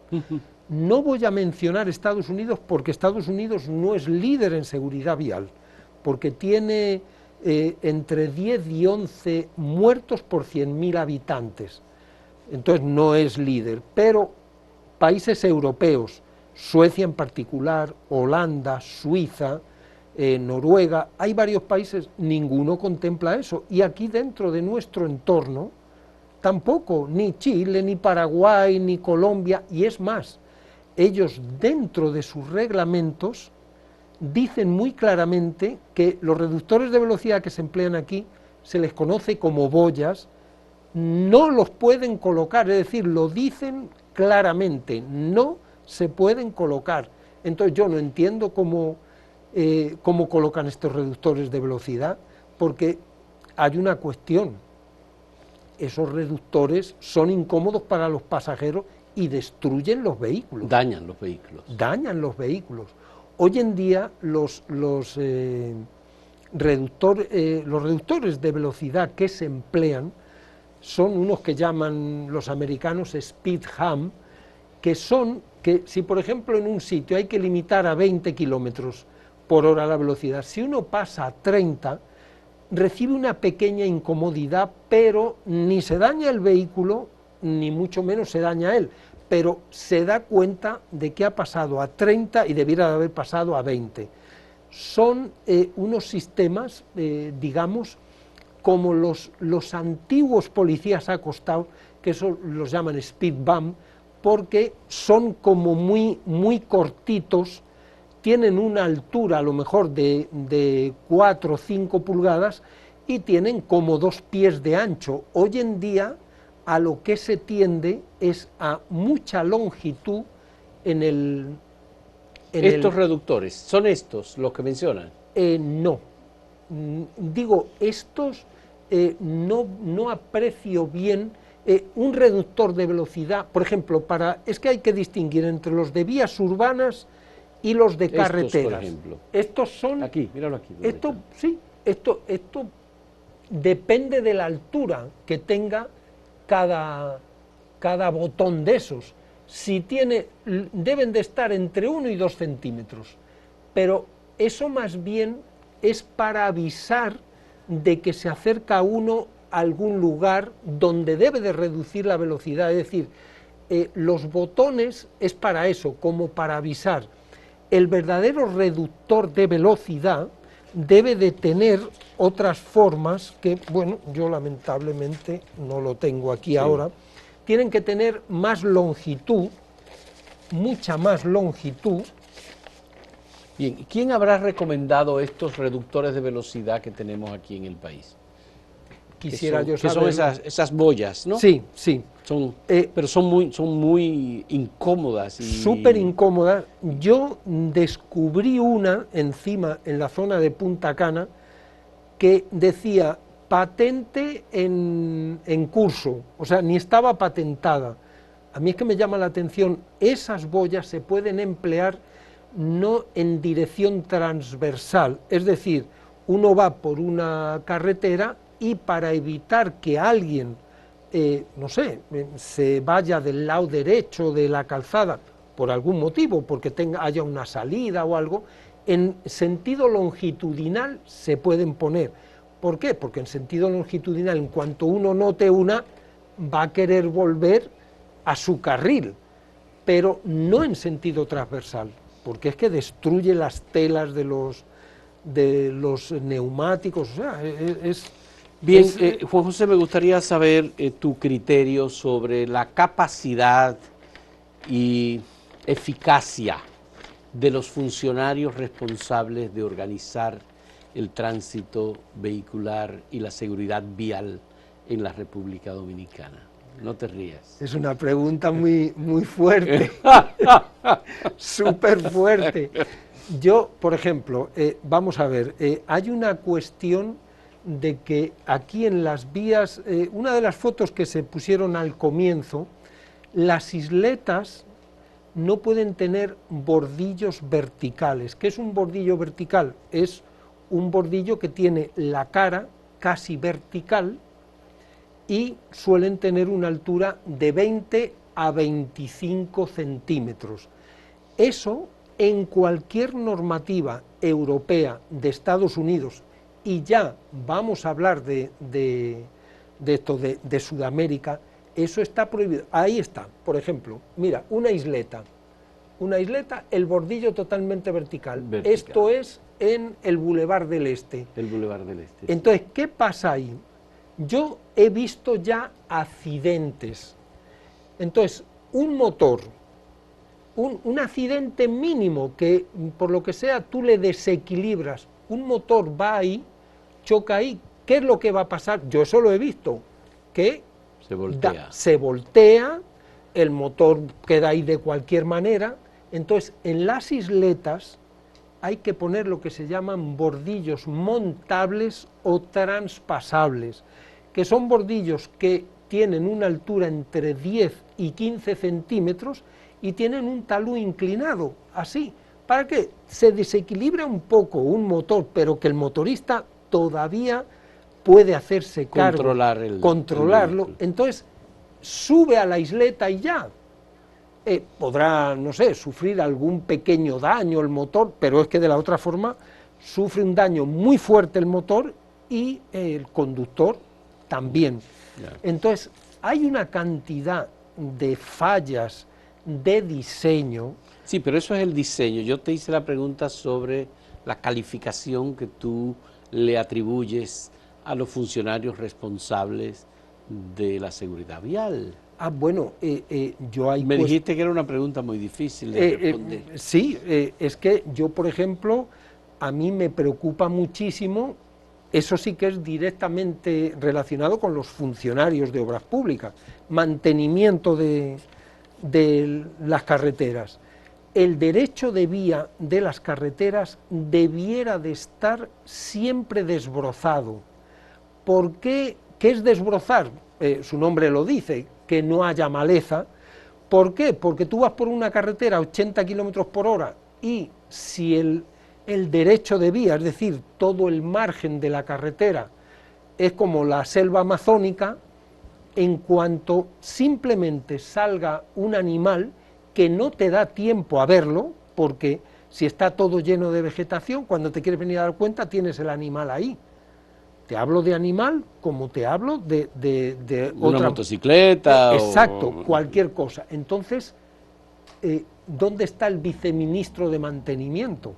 No voy a mencionar Estados Unidos porque Estados Unidos no es líder en seguridad vial, porque tiene entre 10 y 11 muertos por 100.000 habitantes, entonces no es líder, pero países europeos, Suecia en particular, Holanda, Suiza, Noruega, hay varios países, ninguno contempla eso, y aquí dentro de nuestro entorno tampoco, ni Chile, ni Paraguay, ni Colombia, y es más, ellos dentro de sus reglamentos dicen muy claramente que los reductores de velocidad que se emplean aquí se les conoce como boyas, no los pueden colocar, es decir, lo dicen claramente, no se pueden colocar. Entonces yo no entiendo cómo colocan estos reductores de velocidad, porque hay una cuestión, esos reductores son incómodos para los pasajeros y destruyen los vehículos. Dañan los vehículos. Dañan los vehículos. Hoy en día los reductores de velocidad que se emplean son unos que llaman los americanos speed hump, que son que si por ejemplo en un sitio hay que limitar a 20 kilómetros por hora la velocidad, si uno pasa a 30, recibe una pequeña incomodidad, pero ni se daña el vehículo, ni mucho menos se daña él, pero se da cuenta de que ha pasado a 30 y debiera de haber pasado a 20. Son unos sistemas, digamos, como los antiguos policías acostados, que eso los llaman speed bump, porque son como muy cortitos, tienen una altura a lo mejor de 4 o 5 pulgadas y tienen como 2 pies de ancho. Hoy en día a lo que se tiende es a mucha longitud en ¿Estos reductores son estos los que mencionan? No. Digo, estos no aprecio bien un reductor de velocidad, por ejemplo, es que hay que distinguir entre los de vías urbanas y los de carreteras. Estos, por ejemplo. Estos son... Aquí, míralo aquí. Esto depende de la altura que tenga cada botón de esos. Si tiene, deben de estar entre 1 y 2 centímetros, pero eso más bien es para avisar de que se acerca uno a algún lugar donde debe de reducir la velocidad, es decir, los botones es para eso, como para avisar. El verdadero reductor de velocidad debe de tener otras formas que, bueno, yo lamentablemente no lo tengo aquí ahora, tienen que tener más longitud, mucha más longitud. Bien, ¿quién habrá recomendado estos reductores de velocidad que tenemos aquí en el país? Quisiera yo saber. Que son esas boyas, ¿no? Sí, sí. Pero son muy incómodas. Súper incómodas. Yo descubrí una encima, en la zona de Punta Cana, que decía patente en curso, o sea, ni estaba patentada. A mí es que me llama la atención, esas boyas se pueden emplear no en dirección transversal, es decir, uno va por una carretera y para evitar que alguien, no sé, se vaya del lado derecho de la calzada por algún motivo, porque haya una salida o algo, en sentido longitudinal se pueden poner. ¿Por qué? Porque en sentido longitudinal, en cuanto uno note una, va a querer volver a su carril, pero no en sentido transversal, porque es que destruye las telas de los neumáticos, o sea, Bien, Juan José, me gustaría saber tu criterio sobre la capacidad y eficacia de los funcionarios responsables de organizar el tránsito vehicular y la seguridad vial en la República Dominicana. No te rías. Es una pregunta muy fuerte, súper fuerte. Yo, por ejemplo, vamos a ver, hay una cuestión de que aquí en las vías, una de las fotos que se pusieron al comienzo, las isletas no pueden tener bordillos verticales. ¿Qué es un bordillo vertical? Es un bordillo que tiene la cara casi vertical y suelen tener una altura de 20 a 25 centímetros. Eso en cualquier normativa europea de Estados Unidos, y ya vamos a hablar de esto de Sudamérica, eso está prohibido. Ahí está, por ejemplo, mira, una isleta, el bordillo totalmente vertical. Esto es en el Boulevard del Este. El Boulevard del Este. Entonces, ¿qué pasa ahí? Yo he visto ya accidentes. Entonces, un motor, un accidente mínimo que por lo que sea tú le desequilibras, un motor va ahí, choca ahí, ¿qué es lo que va a pasar? Yo eso lo he visto, que se voltea, el motor queda ahí de cualquier manera. Entonces, en las isletas hay que poner lo que se llaman bordillos montables o transpasables, que son bordillos que tienen una altura entre 10 y 15 centímetros y tienen un talud inclinado, así, para que se desequilibre un poco un motor, pero que el motorista todavía puede hacerse cargo, controlarlo, entonces sube a la isleta y ya. Podrá, no sé, sufrir algún pequeño daño el motor, pero es que de la otra forma sufre un daño muy fuerte el motor y el conductor también. Entonces, hay una cantidad de fallas de diseño. Sí, pero eso es el diseño. Yo te hice la pregunta sobre la calificación que tú le atribuyes a los funcionarios responsables de la seguridad vial. Ah, bueno, yo ahí... Me dijiste que era una pregunta muy difícil de responder. Sí, es que yo, por ejemplo, a mí me preocupa muchísimo, eso sí que es directamente relacionado con los funcionarios de obras públicas, mantenimiento de las carreteras. El derecho de vía de las carreteras debiera de estar siempre desbrozado. ¿Por qué? ¿Qué es desbrozar? Su nombre lo dice, que no haya maleza. ¿Por qué? Porque tú vas por una carretera a 80 kilómetros por hora y si el derecho de vía, es decir, todo el margen de la carretera es como la selva amazónica, en cuanto simplemente salga un animal que no te da tiempo a verlo, porque si está todo lleno de vegetación, cuando te quieres venir a dar cuenta tienes el animal ahí. Te hablo de animal como te hablo de una otra motocicleta. exacto, cualquier cosa. Entonces, ¿dónde está el viceministro de mantenimiento?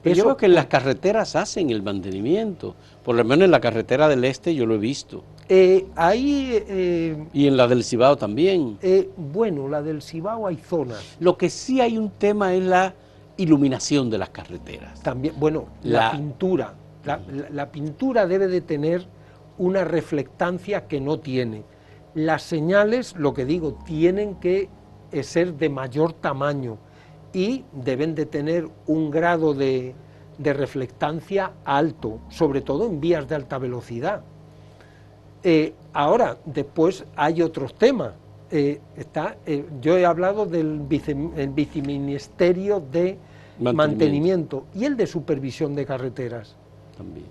Pero yo creo que en las carreteras hacen el mantenimiento, por lo menos en la carretera del este yo lo he visto. Y en la del Cibao también. Bueno, la del Cibao hay zonas. Lo que sí hay un tema es la iluminación de las carreteras. También, bueno, la pintura. La pintura debe de tener una reflectancia que no tiene. Las señales, lo que digo, tienen que ser de mayor tamaño y deben de tener un grado de reflectancia alto, sobre todo en vías de alta velocidad. Ahora, después hay otros temas. Yo he hablado del viceministerio de mantenimiento y el de supervisión de carreteras. También.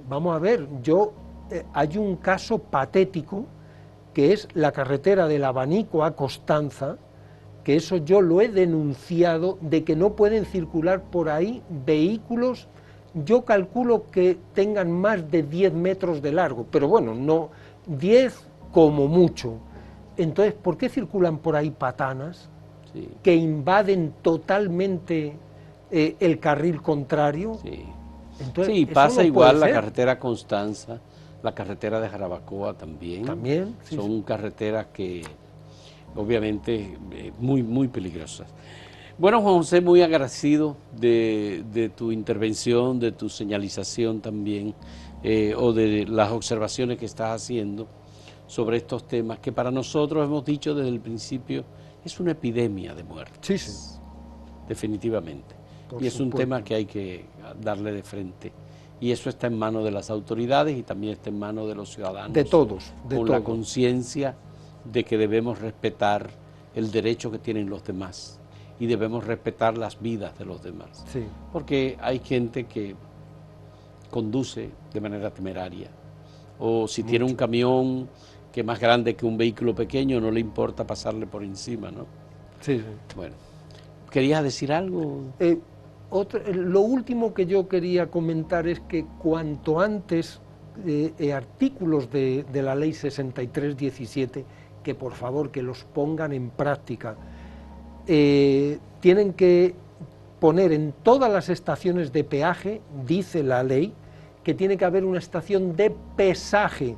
Vamos a ver, hay un caso patético que es la carretera del Abanico a Constanza, que eso yo lo he denunciado, de que no pueden circular por ahí vehículos, yo calculo que tengan más de 10 metros de largo, pero bueno, no 10 como mucho. Entonces, ¿por qué circulan por ahí patanas que invaden totalmente el carril contrario? Entonces, sí, pasa igual la carretera Constanza, la carretera de Jarabacoa también. También. Son carreteras que obviamente muy, muy peligrosas. Bueno, Juan José, muy agradecido de tu intervención, de tu señalización también, o de las observaciones que estás haciendo sobre estos temas, que para nosotros hemos dicho desde el principio, es una epidemia de muertes. Sí. Definitivamente. Por y es supuesto. un tema que hay que darle de frente. Y eso está en manos de las autoridades y también está en manos de los ciudadanos. De todos. Con la conciencia de que debemos respetar el derecho que tienen los demás y debemos respetar las vidas de los demás. Sí. Porque hay gente que conduce de manera temeraria, o si tiene un camión que es más grande que un vehículo pequeño, no le importa pasarle por encima, ¿no? Sí. Bueno, ¿querías decir algo? Lo último que yo quería comentar es que cuanto antes artículos de la ley 6317, que por favor que los pongan en práctica, tienen que poner en todas las estaciones de peaje, dice la ley, que tiene que haber una estación de pesaje.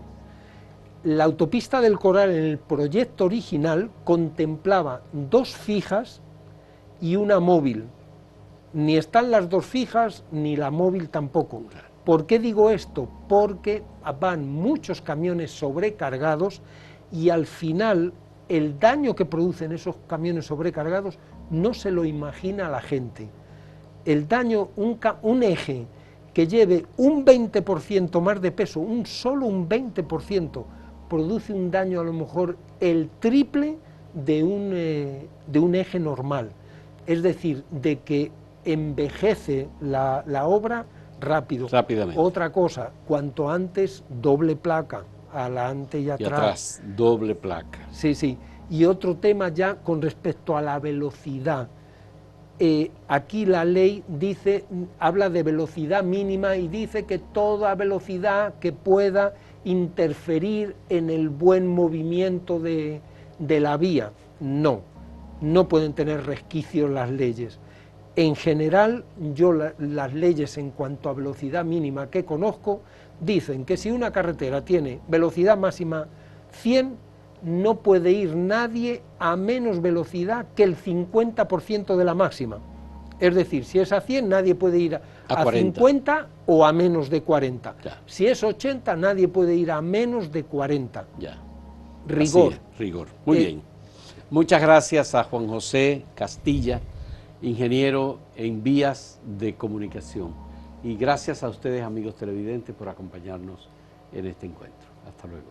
La autopista del Coral en el proyecto original contemplaba 2 fijas y una móvil. Ni están las 2 fijas ni la móvil tampoco. ¿Por qué digo esto? Porque van muchos camiones sobrecargados y al final el daño que producen esos camiones sobrecargados no se lo imagina la gente. El daño, un eje que lleve un 20% más de peso, solo un 20%, produce un daño a lo mejor el triple de un eje normal. Es decir, de que envejece la obra rápidamente. Otra cosa, cuanto antes doble placa, adelante y atrás. Doble placa. Sí. Y otro tema ya con respecto a la velocidad. Aquí la ley habla de velocidad mínima y dice que toda velocidad que pueda interferir en el buen movimiento de la vía. No pueden tener resquicios las leyes. En general, las leyes en cuanto a velocidad mínima que conozco, dicen que si una carretera tiene velocidad máxima 100, no puede ir nadie a menos velocidad que el 50% de la máxima. Es decir, si es a 100, nadie puede ir a 50 o a menos de 40. Ya. Si es 80, nadie puede ir a menos de 40. Ya. Rigor. Rigor. Muy bien. Muchas gracias a Juan José Castilla, ingeniero en vías de comunicación. Y gracias a ustedes, amigos televidentes, por acompañarnos en este encuentro. Hasta luego.